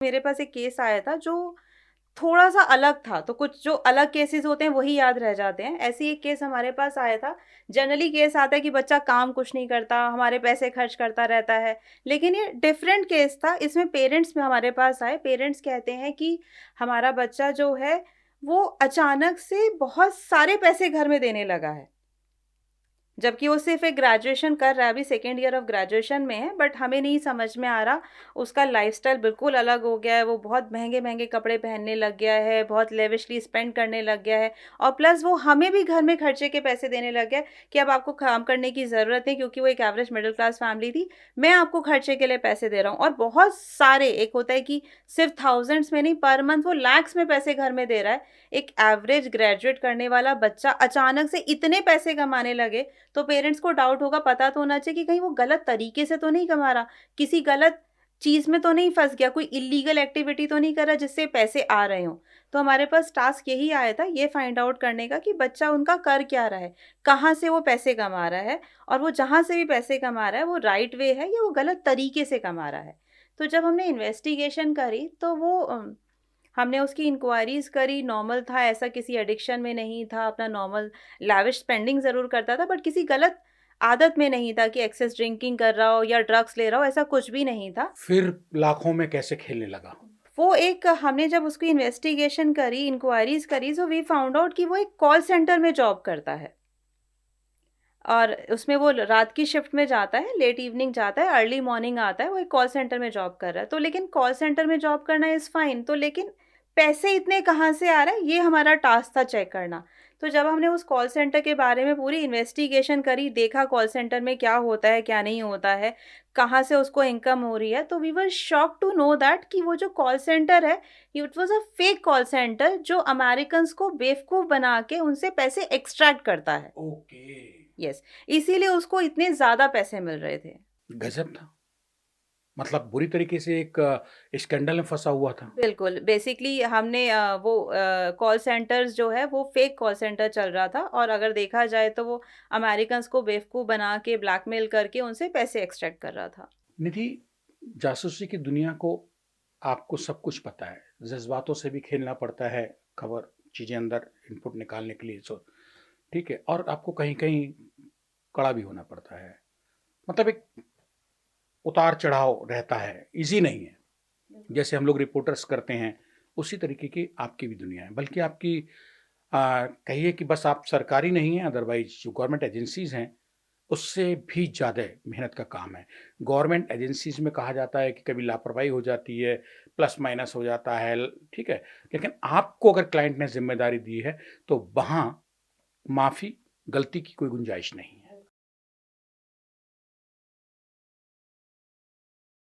मेरे पास एक केस आया था जो थोड़ा-सा अलग था, तो कुछ जो अलग केसेज़ होते हैं वही याद रह जाते हैं। ऐसे ही एक केस हमारे पास आया था। जनरली केस आता है कि बच्चा काम कुछ नहीं करता, हमारे पैसे खर्च करता रहता है। लेकिन ये डिफरेंट केस था, इसमें पेरेंट्स में हमारे पास आए। पेरेंट्स कहते हैं कि हमारा बच्चा जो है, वो अचानक से बहुत सारे पैसे घर में देने लगा है। जबकि वो सिर्फ़ एक ग्रेजुएशन कर रहा है, अभी सेकंड ईयर ऑफ ग्रेजुएशन में है, बट हमें नहीं समझ में आ रहा, उसका लाइफ़स्टाइल बिल्कुल अलग हो गया है, वो बहुत महँगे-महँगे कपड़े पहनने लग गया है, बहुत लेविशली स्पेंड करने लग गया है और प्लस वो हमें भी घर में खर्चे के पैसे देने लग गया है कि अब आपको काम करने की ज़रूरत है क्योंकि वो एक एवरेज मिडल क्लास फैमिली थी, मैं आपको खर्चे के लिए पैसे दे रहा हूँ और बहुत सारे एक होता है कि सिर्फ़ थाउज़ेंड्स में नहीं, पर मंथ वो लैक्स में पैसे घर में दे रहा है। एक एवरेज ग्रेजुएट करने वाला बच्चा अचानक से इतने पैसे कमाने लगे तो पेरेंट्स को डाउट होगा, पता तो होना चाहिए कि कहीं वो गलत तरीके से तो नहीं कमा रहा, किसी गलत चीज़ में तो नहीं फँस गया, कोई इल्लीगल एक्टिविटी तो नहीं कर रहा जिससे पैसे आ रहे हों। तो हमारे पास टास्क यही आया था, ये फाइंड आउट करने का कि बच्चा उनका कर क्या रहा है, कहाँ से वो पैसे कमा रहा है और वो जहाँ से भी पैसे कमा रहा है वो राइट वे है या वो गलत तरीके से कमा रहा है। तो जब हमने इन्वेस्टिगेशन करी तो वो हमने उसकी इंक्वायरीज़ करी, नॉर्मल था, ऐसा किसी एडिक्शन में नहीं था, अपना नॉर्मल लैविश स्पेंडिंग ज़रूर करता था, बट किसी गलत आदत में नहीं था कि एक्सेस ड्रिंकिंग कर रहा हो या ड्रग्स ले रहा हो, ऐसा कुछ भी नहीं था। फिर लाखों में कैसे खेलने लगा? वो एक हमने जब उसकी इन्वेस्टिगेशन करी, इंक्वायरीज़ करी, सो वी फाउंड आउट कि वो एक कॉल सेंटर में जॉब करता है और उसमें वो रात की शिफ्ट में जाता है, लेट इवनिंग जाता है, अर्ली मॉर्निंग आता है, वो एक कॉल सेंटर में जॉब कर रहा है। तो लेकिन कॉल सेंटर में जॉब करना इज़ फाइन, तो लेकिन पैसे इतने कहाँ से आ रहे हैं, ये हमारा टास्क था चेक करना। तो जब हमने उस कॉल सेंटर के बारे में पूरी इन्वेस्टिगेशन करी, देखा कॉल सेंटर में क्या होता है, क्या नहीं होता है, कहाँ से उसको इनकम हो रही है, तो we were shocked to know that कि वो जो कॉल सेंटर है, it was a fake call centre जो अमेरिकन्स को बेवकूफ़ बना के उनसे पैसे एक्सट्रैक्ट करता है। ओके। यस, इसीलिए उसको इतने ज़्यादा पैसे मिल रहे थे। गज़ब था। मतलब बुरी तरीके से एक स्कैंडल में फँसा हुआ था। बिल्कुल, बेसिकली हमने वो कॉल सेंटर्स जो है वो फेक कॉल सेंटर चल रहा था और अगर देखा जाए तो वो अमेरिकन्स को बेवकूफ़ बना के ब्लैकमेल करके उनसे पैसे एक्सट्रैक्ट कर रहा था। निधि, जासूसी की दुनिया को आपको सब कुछ पता है, जज़्बातों से भी खेलना पड़ता है, खबर चीज़ें अंदर इनपुट निकालने के लिए सो ठीक है और आपको कहीं-कहीं कड़ा भी होना पड़ता है। मतलब एक उतार-चढ़ाव रहता है, ईज़ी नहीं है। जैसे हम लोग रिपोर्टर्स करते हैं, उसी तरीके की आपकी भी दुनिया है। बल्कि आपकी कहिए कि बस आप सरकारी नहीं हैं, अदरवाइज़ जो गवर्नमेंट एजेंसीज़ हैं, उससे भी ज़्यादा मेहनत का काम है। गवर्नमेंट एजेंसीज़ में कहा जाता है कि कभी लापरवाही हो जाती है, प्लस-माइनस हो जाता है, ठीक है? लेकिन आपको अगर क्लाइंट ने ज़िम्मेदारी दी है, तो वहाँ माफ़ी, गलती की कोई गुंजाइश नहीं है।